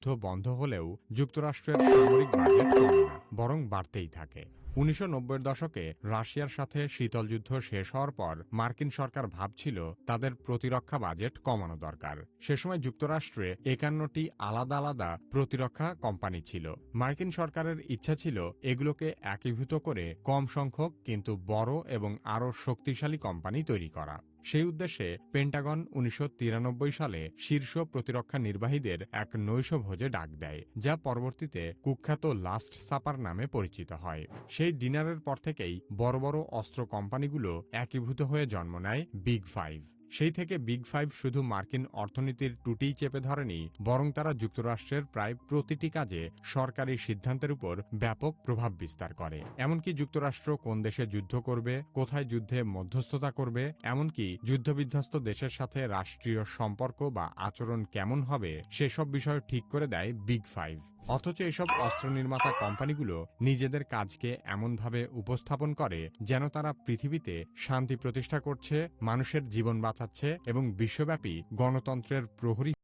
যুদ্ধ বন্ধ হলেও যুক্তরাষ্ট্রের সামরিক বাজেট কমে না, বরং বাড়তেই থাকে। ১৯৯০-এর দশকে রাশিয়ার সাথে শীতল যুদ্ধ শেষ হওয়ার পর মার্কিন সরকার ভাবছিল তাদের প্রতিরক্ষা বাজেট কমানো দরকার। সে সময় যুক্তরাষ্ট্রে ৫১টি আলাদা আলাদা প্রতিরক্ষা কোম্পানি ছিল। মার্কিন সরকারের ইচ্ছা ছিল এগুলোকে একীভূত করে কম সংখ্যক কিন্তু বড় এবং আরও শক্তিশালী কোম্পানি তৈরি করা। সেই উদ্দেশ্যে পেন্টাগন ১৯৯৩ সালে শীর্ষ প্রতিরক্ষা নির্বাহীদের এক নৈশভোজে ডাক দেয়, যা পরবর্তীতে কুখ্যাত লাস্ট সাপার নামে পরিচিত হয়। সেই ডিনারের পর থেকেই বড় বড় অস্ত্র কোম্পানিগুলো একীভূত হয়ে জন্ম নেয় বিগ ফাইভ। সেই থেকে বিগ ফাইভ শুধু মার্কিন অর্থনীতির টুটিই চেপে ধরেনি, বরং তারা যুক্তরাষ্ট্রের প্রায় প্রতিটি কাজে সরকারি সিদ্ধান্তের উপর ব্যাপক প্রভাব বিস্তার করে। এমনকি যুক্তরাষ্ট্র কোন দেশে যুদ্ধ করবে, কোথায় যুদ্ধে মধ্যস্থতা করবে, এমনকি যুদ্ধবিধ্বস্ত দেশের সাথে রাষ্ট্রীয় সম্পর্ক বা আচরণ কেমন হবে সেসব বিষয় ঠিক করে দেয় বিগ ফাইভ। অথচ এসব অস্ত্র নির্মাতা কোম্পানিগুলো নিজেদের কাজকে এমনভাবে উপস্থাপন করে যেন তারা পৃথিবীতে শান্তি প্রতিষ্ঠা করছে, মানুষের জীবন বাঁচাচ্ছে এবং বিশ্বব্যাপী গণতন্ত্রের প্রহরী